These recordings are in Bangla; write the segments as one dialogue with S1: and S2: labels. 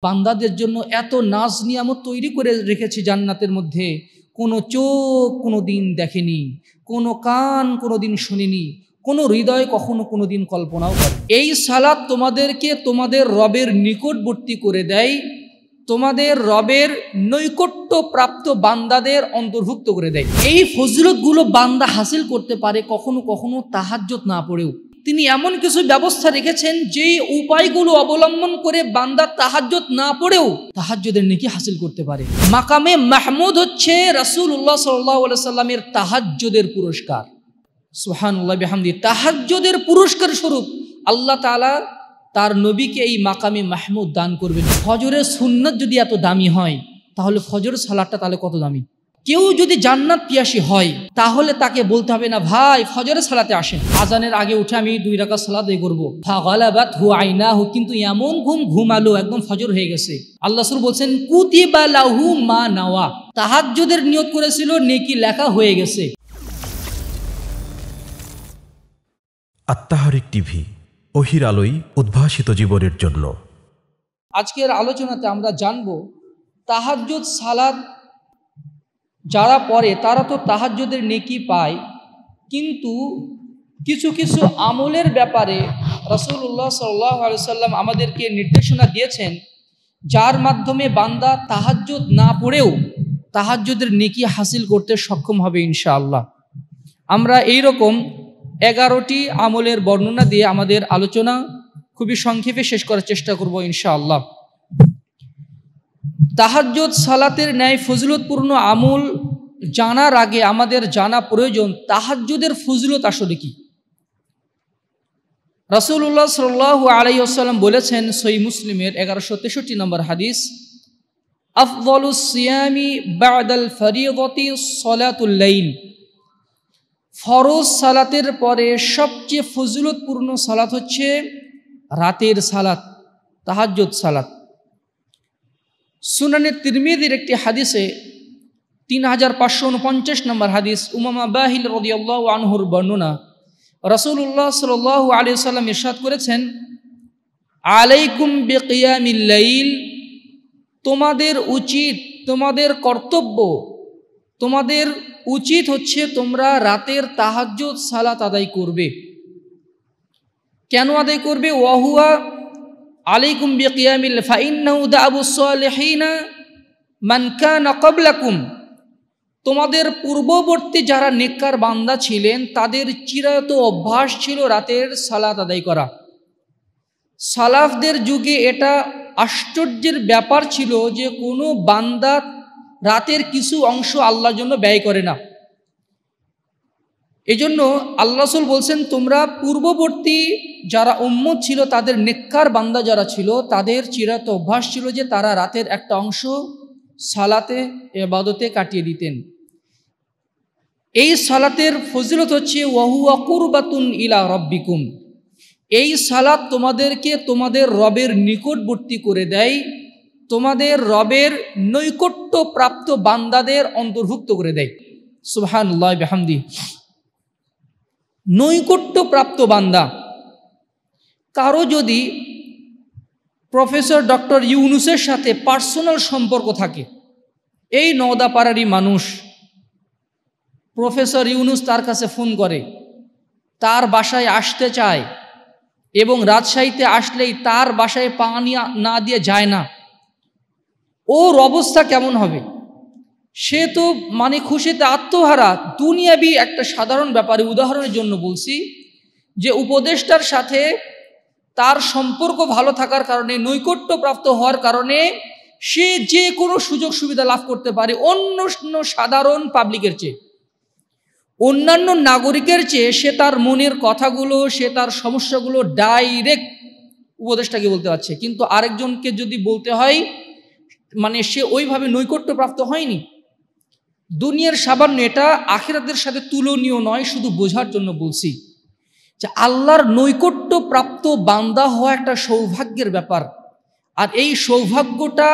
S1: বান্দাদের জন্য এত নাজ নিয়ামত তৈরি করে রেখেছি জান্নাতের মধ্যে, কোনো চোখ কোনো দিন দেখেনি, কোনো কান কোনো দিন শুনিনি, কোনো হৃদয় কখনো কোনো দিন কল্পনাও করে। এই সালাত তোমাদেরকে তোমাদের রবের নিকটবর্তী করে দেয়, তোমাদের রবের নৈকট্য প্রাপ্ত বান্দাদের অন্তর্ভুক্ত করে দেয়। এই ফজিলতগুলো বান্দা হাসিল করতে পারে কখনো কখনো তাহাজ্জুদ না পড়েও। তিনি এমন কিছু ব্যবস্থা রেখেছেন যে উপায়গুলো অবলম্বন করে বান্দা তাহাজ্জুদ না পড়েও তাহাজ্জুদের নেকি হাসিল করতে পারে। মাকামে মাহমুদ হচ্ছে রাসূলুল্লাহ সাল্লাল্লাহু আলাইহি সাল্লামের তাহাজ্জুদের পুরস্কার। সুবহানাল্লাহ বিহামদি। তাহাজ্জুদের পুরস্কার স্বরূপ আল্লাহ তাআলা তার নবীকে এই মাকামে মাহমুদ দান করবেন। ফজরের সুন্নাত যদি এত দামি হয়, তাহলে ফজরের সালাতটা তাহলে কত দামি। কেউ যদি জান্নাত পিয়াসী হয়, তাহলে তাকে বলতে হবে না ভাই ফজরের সালাতে আসেন, আজানের আগে উঠে আমি 2 রাকাত সালাত আদায় করব। ফাগালাবাতহু আইনাহু, কিন্তু এমন ঘুমালো একদম ফজর হয়ে গেছে। আল্লাহ রাসূল বলছেন কুতিবা লাহু মা নাওয়া, তাহাজ্জুদের নিয়ত করেছিল, নেকি লেখা হয়ে গেছে।
S2: আত্মাহারিক টিভি, ওহির আলোয় উদ্ভাসিত জীবনের জন্য।
S1: আজকের আলোচনাতে আমরা জানব তাহাজ্জুদ সালাত যারা পড়ে তারা তো তাহাজ্জুদের নেকি পায়, কিন্তু কিছু কিছু আমলের ব্যাপারে রাসূলুল্লাহ সাল্লাল্লাহু আলাইহি সাল্লাম আমাদেরকে নির্দেশনা দিয়েছেন, যার মাধ্যমে বান্দা তাহাজ্জুদ না পড়েও তাহাজ্জুদের নেকি হাসিল করতে সক্ষম হবে ইনশাআল্লাহ। আমরা এই রকম 11টি আমলের বর্ণনা দিয়ে আমাদের আলোচনা খুবই সংক্ষেপে শেষ করার চেষ্টা করব ইনশাআল্লাহ। তাহাজ্জুদ সালাতের ন্যায় ফজিলতপূর্ণ আমল জানার আগে আমাদের জানা প্রয়োজন তাহাজ্জুদের ফজিলত আসলে কি। রাসূলুল্লাহ সাল্লাল্লাহু আলাইহি ওয়াসাল্লাম বলেছেন, সহিহ মুসলিমের 1163 নম্বর হাদিস, আফযালুস সিয়ামি বা'দাল ফরিয়দাতি সালাতুল লাইল, ফরজ সালাতের পরে সবচেয়ে ফজিলতপূর্ণ সালাত হচ্ছে রাতের সালাত, তাহাজ্জুদ সালাত। সুনানে তিরমিজির একটি হাদিসে 3549 নম্বর হাদিস, উমামা বাহিল রাদিয়াল্লাহু আনহুর বর্ণনা, রাসূলুল্লাহ সাল্লাল্লাহু আলাইহি ওয়াসাল্লাম ইরশাদ করেছেন, আলাইকুম বিকিয়ামিল লাইল, তোমাদের উচিত, তোমাদের কর্তব্য, তোমাদের উচিত হচ্ছে তোমরা রাতের তাহাজ্জুদ সালাত আদায় করবে। কেন আদায় করবে? ওয়াহুয়া আলাইকুম বিকিয়ামিল ফাইন্নাহু দা'বুস সালিহিনা মান কানা ক্বাবলাকুম, তোমাদের পূর্ববর্তী যারা নেককার বান্দা ছিলেন তাদের চিরায়ত অভ্যাস ছিল রাতের সালাত আদায় করা। সালাফদের যুগে এটা আশ্চর্যের ব্যাপার ছিল যে কোনো বান্দা রাতের কিছু অংশ আল্লাহর জন্য ব্যয় করে না। এজন্য আল্লাহ রাসূল বলছেন, তোমরা পূর্ববর্তী যারা উম্মত ছিল তাদের নেককার বান্দা যারা ছিল তাদের চিরায়ত অভ্যাস ছিল যে তারা রাতের একটা অংশ সালাতে ইবাদতে কাটিয়ে দিতেন। এই সালাতের ফজিলত হচ্ছে ওয়াহুয়া কুরবাতুন ইলা রাব্বিকুম, এই সালাত তোমাদেরকে তোমাদের রবের নিকটবর্তী করে দেয়, তোমাদের রবের নৈকট্য প্রাপ্ত বান্দাদের অন্তর্ভুক্ত করে দেয়। সুবহানাল্লাহ বিহামদি। নৈকট্য প্রাপ্ত বান্দা, কারো যদি প্রফেসর ডক্টর ইউনুসের সাথে পার্সোনাল সম্পর্ক থাকে, এই নওদাপাড়ারই মানুষ, প্রফেসর ইউনুস তার কাছে ফোন করে, তার বাসায় আসতে চায় এবং রাজশাহীতে আসলেই তার বাসায় পানি না দিয়ে যায় না, ওর অবস্থা কেমন হবে? সে তো মানে খুশিতে আত্মহারা। দুনিয়াবি একটা সাধারণ ব্যাপারে উদাহরণের জন্য বলছি যে উপদেষ্টার সাথে তার সম্পর্ক ভালো থাকার কারণে, নৈকট্য প্রাপ্ত হওয়ার কারণে সে যে কোনো সুযোগ সুবিধা লাভ করতে পারে অন্য সাধারণ পাবলিকের চেয়ে, অন্যান্য নাগরিকের চেয়ে। সে তার মনের কথাগুলো, সে তার সমস্যাগুলো ডাইরেক্ট উপদেষ্টাকে বলতে পারছে, কিন্তু আরেকজনকে যদি বলতে হয় মানে সে ওইভাবে নৈকট্য প্রাপ্ত হয়নি। দুনিয়ার সামান্য, এটা আখিরাতের সাথে তুলনীয় নয়, শুধু বোঝার জন্য বলছি যে আল্লাহর নৈকট্য প্রাপ্ত বান্দা হওয়া একটা সৌভাগ্যের ব্যাপার। আর এই সৌভাগ্যটা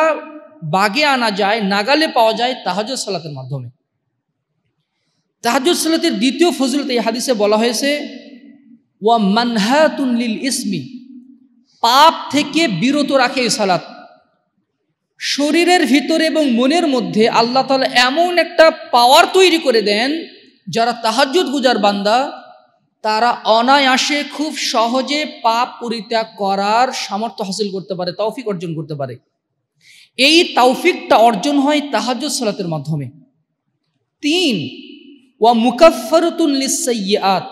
S1: বাগে আনা যায়, নাগালে পাওয়া যায় তাহাজ্জুদ সালাতের মাধ্যমে। তাহাজ্জুদ সালাতের দ্বিতীয় ফজিলত এই হাদিসে বলা হয়েছে, ওয়া মানহাতুন লিল ইসমি, পাপ থেকে বিরত রাখে এই সালাত। শরীরের ভিতরে এবং মনের মধ্যে আল্লাহ তাআলা এমন একটা পাওয়ার তৈরি করে দেন, যারা তাহাজ্জুদ গুজার বান্দা তারা অনায়াসে খুব সহজে পাপ পরিত্যাগ করার সামর্থ্য হাসিল করতে পারে, তৌফিক অর্জন করতে পারে। এই তৌফিকটা অর্জন হয় তাহাজ্জুদ সালাতের মাধ্যমে। 3, ওয়া মুকাফফারাতুন লিস-সাইয়্যাত,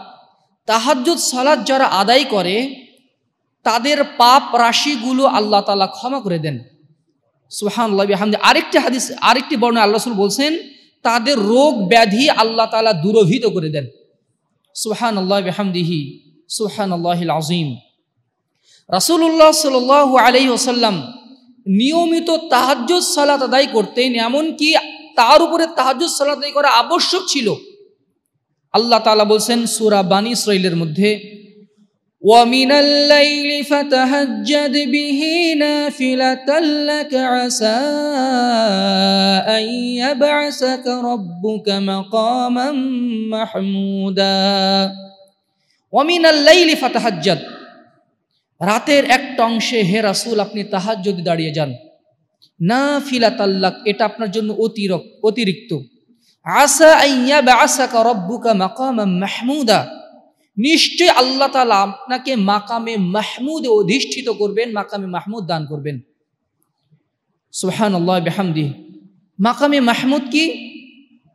S1: তাহাজ্জুদ সালাত যারা আদায় করে তাদের পাপ রাশিগুলো আল্লাহ তাআলা ক্ষমা করে দেন। সুবহানাল্লাহ বিহামদি। আরেকটি হাদিস, আরেকটি বর্ণনায় আল্লাহ রাসূল বলছেন তাদের রোগ ব্যাধি আল্লাহ তাআলা দূরভীত করে দেন। সুবহানাল্লাহ বিহামদিহি, সুবহানাল্লাহিল আযীম। রাসূলুল্লাহ সাল্লাল্লাহু আলাইহি ওয়াসাল্লাম নিয়মিত তাহাজ্জুদ সালাত আদায় করতেন, এমনকি তার উপরে তাহাজ্জুদ সালাত আদায় করা আবশ্যক ছিল। আল্লাহ তাআলা বলছেন সূরা বানী ইসরাঈলের মধ্যে, وَمِنَ اللَّيْلِ فَتَهَجَّدْ بِهِ نَافِلَةً لَكَ عَسَىٰ أَن يَبْعَثَكَ رَبُّكَ مَقَامًا مَحْمُودًا। وَمِنَ اللَّيْلِ فَتَهَجَّدْ, রাতের একটা অংশে হে রাসূল আপনি তাহাজ্জুদে দাঁড়িয়ে যান। নাফিলাতাল লাক, এটা আপনার জন্য অতিরিক্ত। আসা আন ইয়াবআসাকা রাব্বুকা মাকামান মাহমুদা, নিশ্চয় আল্লাহ তাআলা আপনাকে মাকামে মাহমুদে অধিষ্ঠিত করবেন, মাকামে মাহমুদ দান করবেন। সুবহানাল্লাহ বিহামদিহি। মাকামে মাহমুদ কি?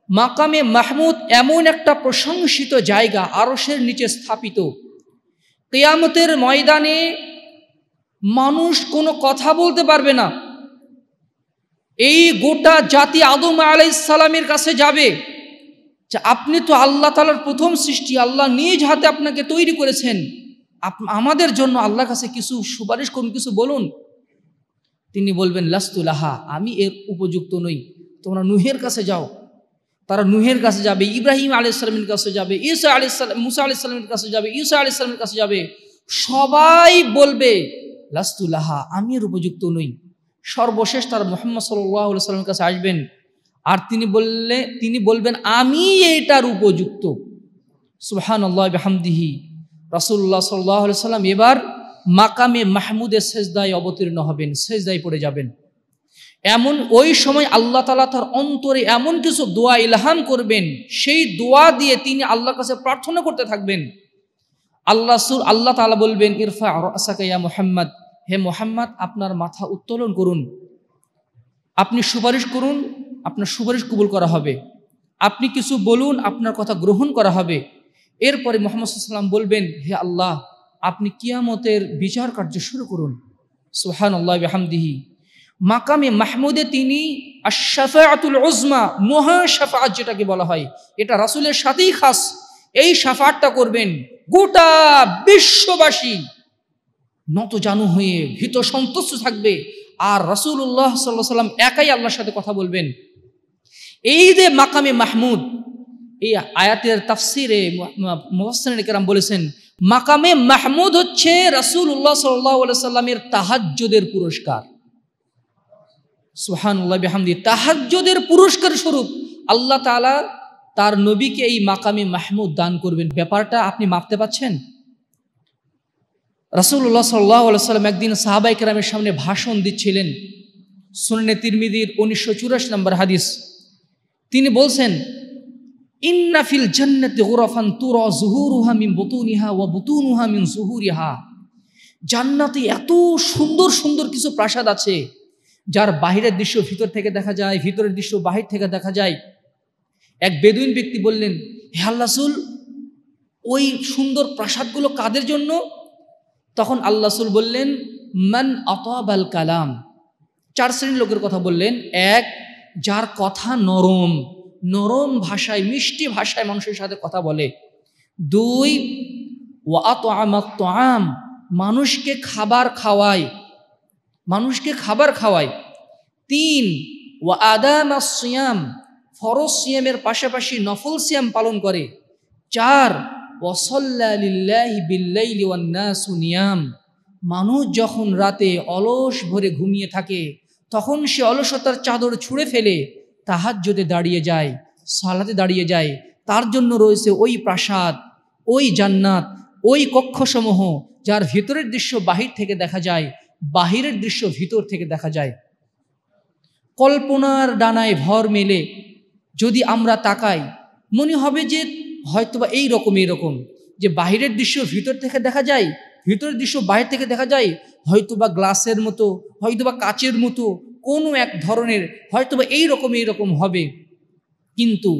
S1: মাকামে মাহমুদ এমন একটা প্রশংসিত জায়গা, আরশের নিচে স্থাপিত। কিয়ামতের ময়দানে মানুষ কোনো কথা বলতে পারবে না। এই গোটা জাতি আদম আলাইহিস সালামের কাছে যাবে যে আপনি তো আল্লাহ তাআলার প্রথম সৃষ্টি, আল্লাহ নিজ হাতে আপনাকে তৈরি করেছেন, আমাদের জন্য আল্লাহর কাছে কিছু সুপারিশ করুন, কিছু বলুন। তিনি বলবেন লাস্তু লাহা, আমি এর উপযুক্ত নই, তোমরা নূহের কাছে যাও। তারা নূহের কাছে যাবে, ইব্রাহিম আলাইহিস সালামের কাছে যাবে, ঈসা আলাইহিস সালাম, মুসা আলাইহিস সালামের কাছে যাবে, ঈসা আলাইহিস সালামের কাছে যাবে। সবাই বলবে লাস্তু লাহা, আমি এর উপযুক্ত নই। সর্বশেষ তারা মুহাম্মদ সাল্লাল্লাহু আলাইহি ওয়াসাল্লামের কাছে আসবেন, আর তিনি বলবেন আমি এইটার উপযুক্ত। সুবহানাল্লাহ বিহামদিহি। রাসূলুল্লাহ সাল্লাল্লাহু আলাইহি ওয়াসাল্লাম এবার মাকামে মাহমুদের সেজদায় অবতীর্ণ হবেন, সেজদায় পড়ে যাবেন। এমন ওই সময় আল্লাহ তাআলা তার অন্তরে এমন কিছু দোয়া ইলহাম করবেন, সেই দোয়া দিয়ে তিনি আল্লাহর কাছে প্রার্থনা করতে থাকবেন। আল্লাহ তাআলা বলবেন ইরফা রাসাকা ইয়া মুহাম্মদ, হে মুহাম্মদ আপনার মাথা উত্তোলন করুন, আপনি সুপারিশ করুন, আপনার সুপারিশ কবুল করা হবে। আপনি কিছু বলুন, আপনার কথা গ্রহণ করা হবে। এরপরে মুহাম্মদ সাল্লাল্লাহু আলাইহি ওয়াসাল্লাম বলবেন হে আল্লাহ আপনি কিয়ামতের বিচার কার্য শুরু করুন। সুবহানাল্লাহ বিহামদিহি। মাকামে মাহমুদে তিনি আশ-শাফাআতুল উযমা, মহা শাফাআত যেটাকে বলা হয়, এটা রাসূলের সাথেই খাস। এই শাফাআতটা করবেন, গোটা বিশ্ববাসী নত জানু হয়ে ভীত সন্তুষ্ট থাকবে, আর রাসূলুল্লাহ সাল্লাল্লাহু আলাইহি ওয়াসাল্লাম একাই আল্লাহর সাথে কথা বলবেন। এই যে মাকামে মাহমুদ, এই আয়াতের তাফসিরে মুফাসসিরিন কেরাম বলেছেন মাকামে মাহমুদ হচ্ছে রাসূলুল্লাহ সাল্লাল্লাহু আলাইহি ওয়াসাল্লামের তাহাজ্জুদের পুরস্কার। সুবহানাল্লাহ বিহামদি। তাহাজ্জুদের পুরস্কার স্বরূপ আল্লাহ তাআলা তার নবীকে এই মাকামে মাহমুদ দান করবেন। ব্যাপারটা আপনি মাপতে পাচ্ছেন? রাসূলুল্লাহ সাল্লাল্লাহু আলাইহি ওয়াসাল্লাম একদিন সাহাবায়ে কেরামের সামনে ভাষণ দিচ্ছিলেন। সুনানে তিরমিজির 1984 নম্বর হাদিস। তিনি বলছেন ইন্না ফিল জান্নাতি গুরাফান তুরা যুহুরুহা মিন বুতুনিহা ওয়া বুতুনুহা মিন যুহুরিহা। জান্নাতে এত সুন্দর সুন্দর কিছু প্রাসাদ আছে, যার বাহিরের দৃশ্য ভিতর থেকে দেখা যায়, ভিতরের দৃশ্য বাহির থেকে দেখা যায়। এক বেদুইন ব্যক্তি বললেন হে আল্লাহর রাসূল, ওই সুন্দর প্রাসাদগুলো কাদের জন্য? তখন আল্লাহ রাসূল বললেন মান আতাবাল কালাম। 4 শ্রেণীর লোকের কথা বললেন। 1, যার কথা নরম, নরম ভাষায়, মিষ্টি ভাষায় মানুষের সাথে কথা বলে। 2, ওয়া আতআমাত তাআম, মানুষকে খাবার খাওয়ায়, মানুষকে খাবার খাওয়ায়। 3, ওয়া আদামাস সিয়াম, ফরজ সিয়ামের পাশাপাশি নফল সিয়াম পালন করে। 4, ওয়া সাল্লা লিল্লাহি বিল-লাইলি ওয়ান-নাসু নিয়াম, মানুষ যখন রাতে অলস ভরে ঘুমিয়ে থাকে তখন সে অলসতার চাদর ছুঁড়ে ফেলে তাহাজ্জুদে দাঁড়িয়ে যায়, সালাতে দাঁড়িয়ে যায়। তার জন্য রয়েছে ওই প্রাসাদ, ওই জান্নাত, ওই কক্ষসমূহ যার ভিতরের দৃশ্য বাহির থেকে দেখা যায়, বাহিরের দৃশ্য ভিতর থেকে দেখা যায়। কল্পনার ডানায় ভর মেলে যদি আমরা তাকাই, মনে হবে যে হয়তোবা এইরকম যে বাহিরের দৃশ্য ভিতর থেকে দেখা যায়, ভিতরের দৃশ্য বাহির থেকে দেখা যায়, হয়তোবা গ্লাসের মতো, হয়তোবা কাচের মতো কোনো এক ধরনের, হয়তোবা এইরকম হবে। কিন্তু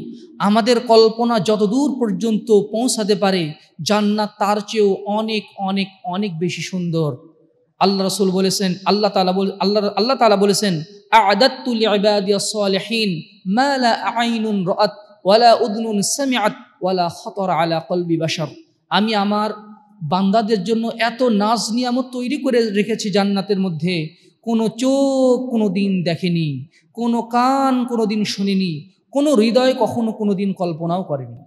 S1: আমাদের কল্পনা যতদূর পর্যন্ত পৌঁছাতে পারে, জান্নাত তার চেয়েও অনেক অনেক অনেক বেশি সুন্দর। আল্লাহ রাসূল বলেছেন, আল্লাহ তাআলা বলেছেন, আ'দাততু লিইবাদিয়াস সালিহিন মা লা আইনুন রাআত ওয়ালা উযনুন সামিআত ওয়ালা খাতার আলা কলবি বাশার। আমি আমার বান্দাদের জন্য এত নাজ নিয়ামত তৈরি করে রেখেছি জান্নাতের মধ্যে, কোনো চোখ কোনো দিন দেখেনি, কোনো কান কোনো দিন শুনেনি, কোনো হৃদয় কখনো কোনো দিন কল্পনাও করেনি।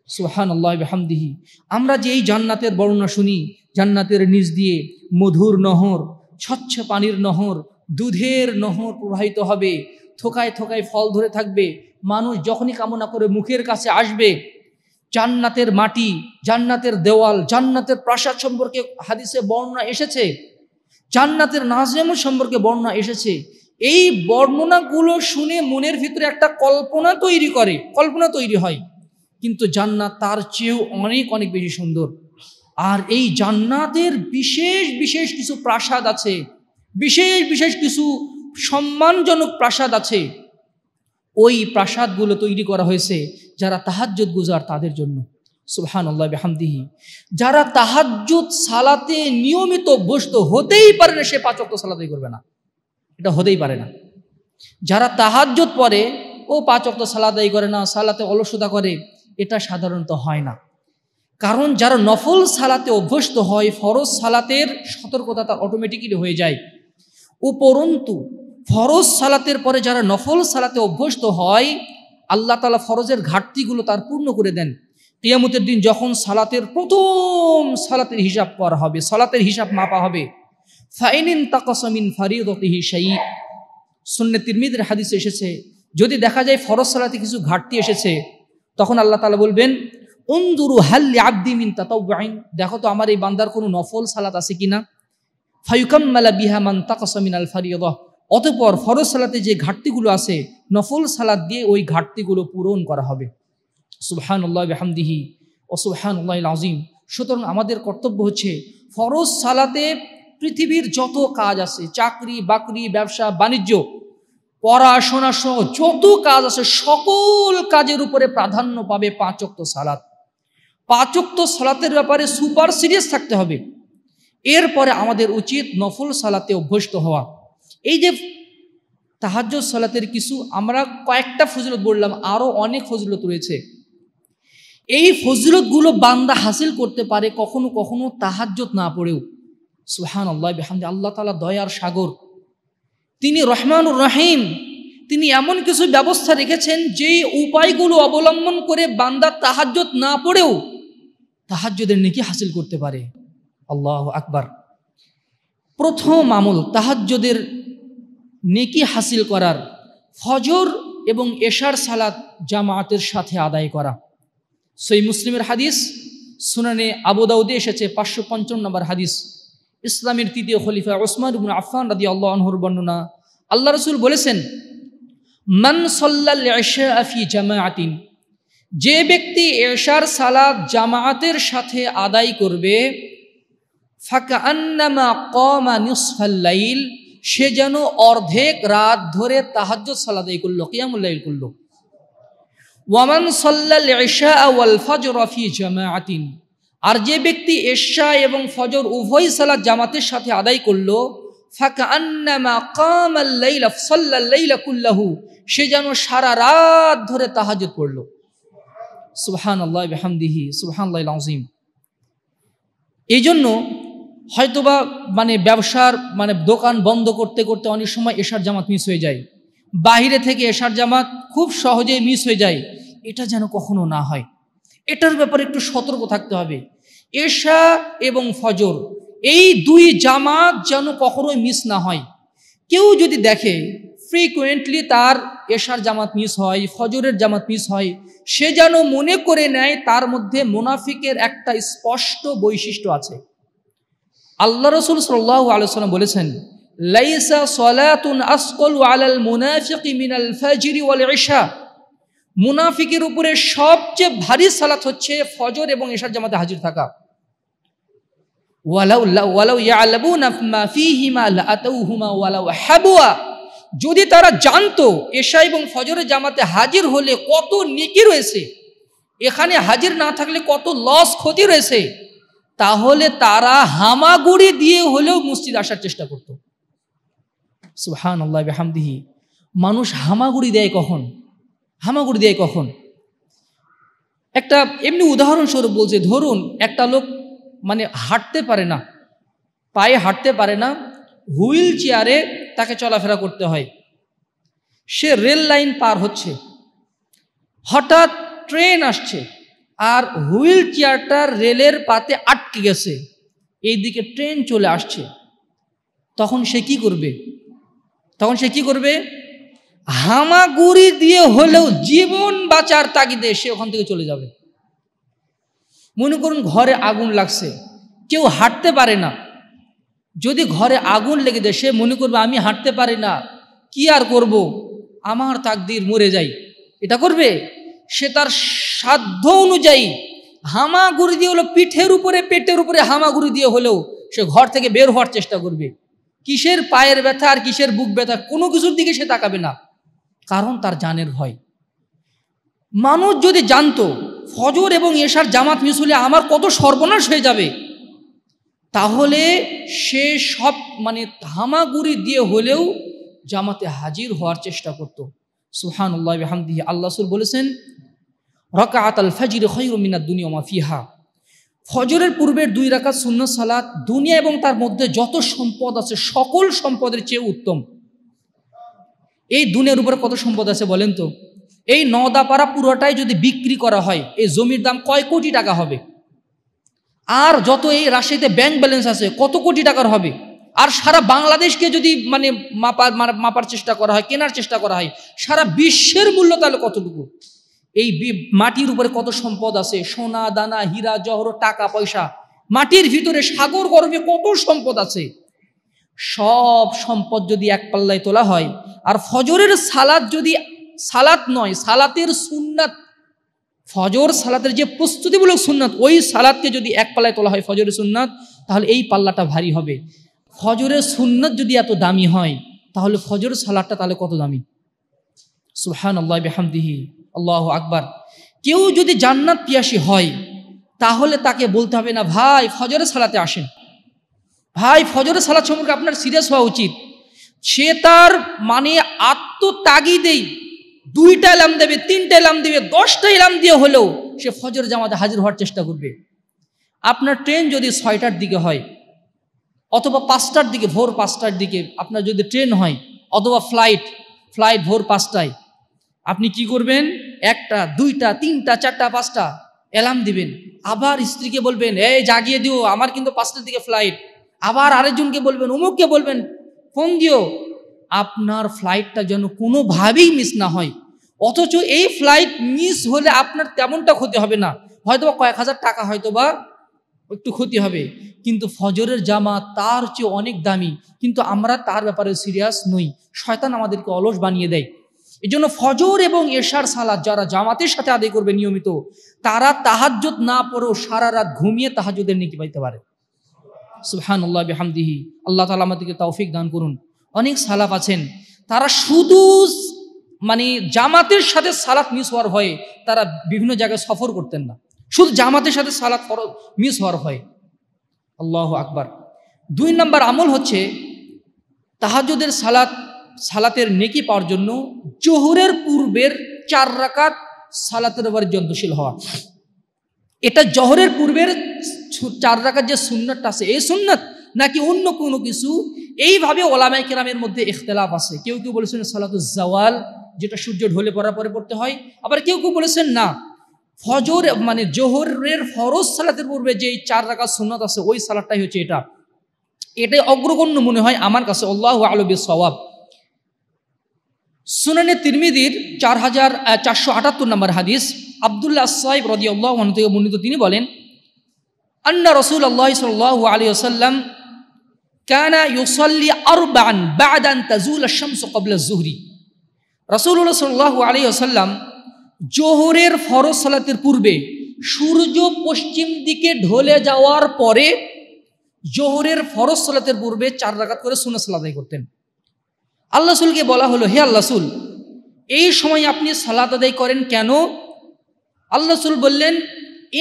S1: সুবহানাল্লাহি ওয়া বিহামদিহি। আমরা যে এই জান্নাতের বর্ণনা শুনি, জান্নাতের নিচ দিয়ে মধুর নহর, স্বচ্ছ পানির নহর, দুধের নহর প্রবাহিত হবে, থোকায় থোকায় ফল ধরে থাকবে, মানুষ যখনই কামনা করে মুখের কাছে আসবে। জান্নাতের মাটি, জান্নাতের দেওয়াল, জান্নাতের প্রাসাদ সম্পর্কে হাদিসে বর্ণনা এসেছে, জান্নাতের নাজেমত সম্পর্কে বর্ণনা এসেছে। এই বর্ণনাগুলো শুনে মনের ভিতরে একটা কল্পনা তৈরি হয়, কিন্তু জান্নাত তার চেয়েও অনেক অনেক বেশি সুন্দর। আর এই জান্নাতের বিশেষ বিশেষ কিছু প্রাসাদ আছে, বিশেষ বিশেষ কিছু সম্মানজনক প্রাসাদ আছে। ওই প্রাসাদগুলো তৈরি করা হয়েছে যারা তাহাজ্জুদ গুজার তাদের জন্য। সুবহানাল্লাহ বিহামদিহি। যারা তাহাজ্জুদ সালাতে নিয়মিত অভ্যস্ত, হতেই পারে না সে 5 ওয়াক্ত সালাত আদায় করবে না, এটা হতেই পারে না। যারা তাহাজ্জুদ পড়ে ও 5 ওয়াক্ত সালাত আদায় করে না, সালাতে অলসতা করে, এটা সাধারণত হয় না। কারণ যারা নফল সালাতে অভ্যস্ত হয়, ফরজ সালাতের সতর্কতা তার অটোমেটিক্যালি হয়ে যায়। উপরন্তু ফরজ সালাতের পরে যারা নফল সালাতে অভ্যস্ত হয়, আল্লাহ তাআলা ফরজের ঘাটতিগুলো তার পূর্ণ করে দেন। কিয়ামতের দিন যখন সালাতের প্রথম সালাতের হিসাব করা হবে, সালাতের হিসাব মাপা হবে, ফাইনিন তাকাসা মিন ফারিদাতিহি শাই, সুন্নাহ তিরমিজির হাদিসে এসেছে, যদি দেখা যায় ফরজ সালাতে কিছু ঘাটতি এসেছে, তখন আল্লাহ তাআলা বলবেন, উনজুরু হাল লিআবদি মিন তাতাওউইন, দেখো তো আমার এই বান্দার কোনো নফল সালাত আছে কিনা। ফায়ুকাম্মালা বিহা মান তাকাসা মিনাল ফারিয়্যিদা, অতঃপর ফরজ সালাতে যে ঘাটতিগুলো আছে, নফল সালাত দিয়ে ওই ঘাটতিগুলো পূরণ করা হবে। সুবহানাল্লাহি ওয়া বিহামদিহি ওয়া সুবহানাল্লাহিল আযীম। সুতরাং আমাদের কর্তব্য হচ্ছে ফরজ সালাতে পৃথিবীর যত কাজ আছে, চাকরি বাকরি, ব্যবসা বাণিজ্য, পড়াশোনা সহ যত কাজ আছে, সকল কাজের উপরে প্রাধান্য পাবে 5 ওয়াক্ত সালাত। 5 ওয়াক্ত সালাতের ব্যাপারে সুপার সিরিয়াস থাকতে হবে। এরপরে আমাদের উচিত নফল সালাতে অভ্যস্ত হওয়া। এই যে তাহাজ্জুদ সালাতের কিছু আমরা কয়েকটা ফজিলত বললাম, আরও অনেক ফজিলত রয়েছে। এই ফজিলতগুলো বান্দা হাসিল করতে পারে কখনো কখনো তাহাজ্জুদ না পড়েও। সুবহানাল্লাহ বিহামদি। আল্লাহ তাআলা দয়ার সাগর, তিনি রহমানুর রহিম, তিনি এমন কিছু ব্যবস্থা রেখেছেন যে উপায়গুলো অবলম্বন করে বান্দা তাহাজ্জুদ না পড়েও তাহাজ্জুদের নেকি হাসিল করতে পারে। আল্লাহু আকবার। প্রথম আমল তাহাজ্জুদের নেকি হাসিল করার, ফজর এবং এশার সালাত জামাতের সাথে আদায় করা। সহিহ মুসলিমের হাদিস, সুনানে আবু দাউদে এসেছে 555 নম্বর হাদিস। ইসলামের তৃতীয় খলিফা উসমান ইবনে আফফান রাদিয়াল্লাহু আনহুর বর্ণনা, আল্লাহ রাসূল বলেছেন, মান সাল্লাল ইশা ফি জামাআতিন, যে ব্যক্তি এশার সালাত জামাতের সাথে আদায় করবে, ফাকান্নামা কামা নিসফাল লাইল, সে যেন অর্ধেক রাত ধরে তাহাজ্জুদ সালাত আদায় করলো, কিয়ামুল লাইল করলো। ওয়ামান সাল্লাল ইশা ওয়াল ফজর ফি জামাআতিন, আর যে ব্যক্তি ইশা এবং ফজর উভয় সালাত জামাতের সাথে আদায় করলো, ফাকান্নামা কামাল লাইল সাল্লাল লাইলা কুল্লাহু, সে যেন সারা রাত ধরে তাহাজ্জুদ পড়লো। সুবহানাল্লাহি বিহামদিহি সুবহানাল্লাহিল আযীম। এই জন্য হয়তোবা ব্যবসার দোকান বন্ধ করতে করতে অনেক সময় এশার জামাত মিস হয়ে যায়, বাহিরে থেকে এশার জামাত খুব সহজেই মিস হয়ে যায়। এটা যেন কখনো না হয়, এটার ব্যাপারে একটু সতর্ক থাকতে হবে। এশা এবং ফজর এই দুই জামাত যেন কখনোই মিস না হয়। কেউ যদি দেখে ফ্রিকুয়েন্টলি তার এশার জামাত মিস হয়, ফজরের জামাত মিস হয়, সে যেন মনে করে নেয় তার মধ্যে মুনাফিকের একটা স্পষ্ট বৈশিষ্ট্য আছে। আল্লাহ রাসূল সাল্লাল্লাহু আলাইহি ওয়াসাল্লাম বলেছেন, লাইসা সালাতুন আসকালু আলাল মুনাফিকি মিনাল ফাজরি ওয়াল ইশা, মুনাফিকের উপরে সবচেয়ে ভারী সালাত হচ্ছে ফজর এবং ইশার জামাতে হাজির থাকা। ওয়ালাউ ইয়ালামুনা মা ফীহিমা লাআতাউহুমা ওয়ালাউ হাবওয়া, যদি তারা জানতো ইশা এবং ফজরের জামাতে হাজির হলে কত নেকি রয়েছে, এখানে হাজির না থাকলে কত লস ক্ষতি রয়েছে, তাহলে তারা হামাগুড়ি দিয়ে হলেও মসজিদ আসার চেষ্টা করত। সুবহানাল্লাহ বিহামদিহি। মানুষ হামাগুড়ি দেয় কখন? হামাগুড়ি দেয় কখন? একটা এমনি উদাহরণস্বরূপ বলছে, ধরুন একটা লোক মানে হাঁটতে পারে না, পায়ে হাঁটতে পারে না, হুইল চেয়ারে তাকে চলাফেরা করতে হয়। সে রেল লাইন পার হচ্ছে, হঠাৎ ট্রেন আসছে আর হুইল চেয়ারটা রেলের পাতে আটকে গেছে, এইদিকে ট্রেন চলে আসছে। তখন সে কি করবে? হামাগুড়ি দিয়ে হলেও জীবন বাঁচার তাগিদে সে ওখান থেকে চলে যাবে। মনে করুন ঘরে আগুন লাগছে, কেউ হাঁটতে পারে না, যদি ঘরে আগুন লেগে দেয় সে মনে করবে আমি হাঁটতে পারি না, কি আর করব, আমার তাকদির, মরে যাই। এটা করবে? সে তার সাধ্য অনুযায়ী হামাগুড়ি দিয়ে হলো, পিঠের উপরে পেটের উপরে হামাগুড়ি দিয়ে হলেও সে ঘর থেকে বের হওয়ার চেষ্টা করবে। কিসের পায়ের ব্যথা আর কিসের বুক ব্যথা, কোনো কিছুর দিকে সে তাকাবে না, কারণ তার জানের ভয়। মানুষ যদি জানতো ফজর এবং এশার জামাত মিস হলে আমার কত সর্বনাশ হয়ে যাবে, তাহলে সে সব মানে হামাগুড়ি দিয়ে হলেও জামাতে হাজির হওয়ার চেষ্টা করত। সুবহানাল্লাহ ওয়া বিহামদিহি। আল্লাহ রাসূল বলেছেন, রাকাআতুল ফাজরি খায়রুম মিনাদ দুনিয়া ওয়া মা ফিহা, ফজরের পূর্বের 2 রাকাত সুন্নাত সালাত দুনিয়া এবং তার মধ্যে যত সম্পদ আছে সকল সম্পদের চেয়ে উত্তম। এই দুনিয়ার উপরে কত সম্পদ আছে বলেন তো? এই নওদাপাড়া পুরোটাই যদি বিক্রি করা হয়, এই জমির দাম কয় কোটি টাকা হবে? আর যত এই রাজশাহীতে ব্যাংক ব্যালেন্স আছে কত কোটি টাকার হবে? আর সারা বাংলাদেশকে যদি মানে মাপার চেষ্টা করা হয়, কেনার চেষ্টা করা হয়, সারা বিশ্বের মূল্য তাহলে কতটুকু? এই মাটির উপরে কত সম্পদ আছে, সোনা দানা হীরা জহর টাকা পয়সা, মাটির ভিতরে সাগর গর্ভে কত সম্পদ আছে। সব সম্পদ যদি এক পাল্লায় তোলা হয়, আর ফজরের সালাত যদি সালাত নয়, সালাতের সুন্নাত, ফজর সালাতের যে প্রস্তুতিমূলক সুন্নাত, ওই সালাতকে যদি এক পাল্লায় তোলা হয় ফজরের সুন্নাত, তাহলে এই পাল্লাটা ভারী হবে। ফজরের সুন্নাত যদি এত দামি হয়, তাহলে ফজরের সালাতটা তাহলে কত দামি? সুবহানাল্লাহ বিহামদিহি, আল্লাহু আকবার। কেউ যদি জান্নাত পিয়াসী হয়, তাহলে তাকে বলতে হবে না ভাই ফজরের সালাতে আসেন, ভাই ফজরের সালাত সম্পর্কে আপনার সিরিয়াস হওয়া উচিত। সে তার মানে আত্মতাগিদেই 2টা এলাম দেবে, 3টা এলাম দেবে, 10টা এলাম দিয়ে হলেও সে ফজর জামাতে হাজির হওয়ার চেষ্টা করবে। আপনার ট্রেন যদি 6টার দিকে হয় অথবা 5টার দিকে, ভোর 5টার দিকে আপনার যদি ট্রেন হয়, অথবা ফ্লাইট ভোর 5টায়, আপনি কি করবেন? 1টা 2টা 3টা 4টা 5টা অ্যালার্ম দিবেন, আবার স্ত্রীকে বলবেন এই জাগিয়ে দিও আমার কিন্তু 5টার দিকে ফ্লাইট, আবার আরেকজনকে বলবেন, অমুককে বলবেন ফোন দিও, আপনার ফ্লাইটটা যেন কোনোভাবেই মিস না হয়। অথচ এই ফ্লাইট মিস হলে আপনার তেমনটা ক্ষতি হবে না, হয়তোবা কয়েক হাজার টাকা হয়তোবা একটু ক্ষতি হবে, কিন্তু ফজরের জামাত তার চেয়ে অনেক দামি, কিন্তু আমরা তার ব্যাপারে সিরিয়াস নই। শয়তান আমাদেরকে অলস বানিয়ে দেয়। এই জন্য ফজর এবং এশার সালাত যারা জামাতের সাথে আদায় করবে নিয়মিত, তারা তাহাজ্জুদ না পড়েও সারা রাত ঘুমিয়ে তাহাজ্জুদের নেকি পাইতে পারে। সুবহানাল্লাহ বিহামদিহি। আল্লাহ তাআলা আমাদেরকে তৌফিক দান করুন। অনেক সালাফ আছেন, তারা শুধু মানে জামাতের সাথে সালাত মিস হওয়ার ভয়ে তারা বিভিন্ন জায়গায় সফর করতেন না, শুধু জামাতের সাথে সালাত মিস হওয়ার ভয়ে। আল্লাহু আকবার। 2 নম্বর আমল হচ্ছে তাহাজ্জুদের সালাতের নেকি পাওয়ার জন্য জোহরের পূর্বের 4 রাকাত সালাতের উপর যত্নশীল হওয়া। এটা জোহরের পূর্বের 4 রাকাত যে সুন্নাতটা আছে, এই সুন্নাত নাকি অন্য কোনো কিছু, এইভাবে ওলামায়ে কেরামের মধ্যে ইখতিলাফ আছে। কেউ কেউ বলেছেন সালাতুজ জাওয়াল, যেটা সূর্য ঢলে পড়ার পরে পড়তে হয়, আবার কেউ কেউ বলেছেন না, ফজর মানে জোহরের ফরজ সালাতের পূর্বে যে 4 রাকাত সুন্নাত আছে ওই সালাতটাই হচ্ছে এটাই অগ্রগণ্য মনে হয় আমার কাছে। আল্লাহু আ'লামু বিস-সাওয়াব। সুনানে তিরমিজির 4478 নম্বর হাদিস, আব্দুল্লাহ সাইব রাদিয়াল্লাহু আনহু থেকে বর্ণিত, তিনি বলেন আন্না রাসূলুল্লাহ সাল্লাল্লাহু আলাইহি ওয়াসাল্লাম কানা ইউসাল্লি আরবাআন বা'দা আন তাজুল আশ-শামসু ক্বাবলা আয-যুহরি। রাসূলুল্লাহ সাল্লাল্লাহু আলাইহি ওয়াসাল্লাম জোহরের ফরজ সালাতের পূর্বে সূর্য পশ্চিম দিকে ঢলে যাওয়ার পরে জোহরের ফরজ সালাতের পূর্বে 4 রাকাত করে সুন্নাত সালাত আদায় করতেন। আল্লাহ রাসূলকে বলা হলো, হে আল্লাহ রাসূল, এই সময় আপনি সালাত আদায় করেন কেন? আল্লাহ রাসূল বললেন,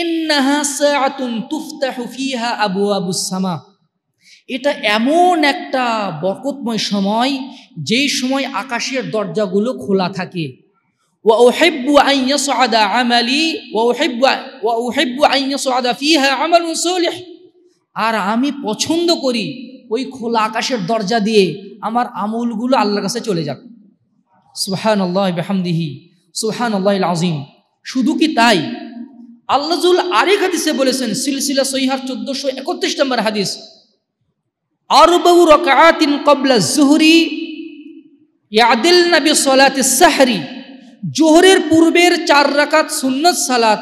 S1: ইন্নাহা সাআতুন তুফতাহু ফিহা আবওয়াবুস সামা। এটা এমন একটা বরকতময় সময় যেই সময় আকাশের দরজাগুলো খোলা থাকে। ওয়া উহিব্বু আন ইয়াসআদা আমালি ওয়া উহিব্বু আন ইয়াসআদা ফিহা আমালুন সালিহ। আর আমি পছন্দ করি ওই খোলা আকাশের দরজা দিয়ে আমার আমলগুলো আল্লাহর কাছে চলে যাক। সুবহানাল্লাহি বিহামদিহি সুবহানাল্লাহিল আযীম। শুধু কি তাই, আল্লাহ রাসূল আরেক হাদিসে বলেছেন, সিলসিলা সহিহার 1431 নম্বর হাদিস, আরবাউ রাকাআতিন ক্বাবলা আয-যুহরি ইয়াদিলনা বিসসালাতিস সাহরি। জোহরের পূর্বের 4 রাকাত সুন্নাত সালাত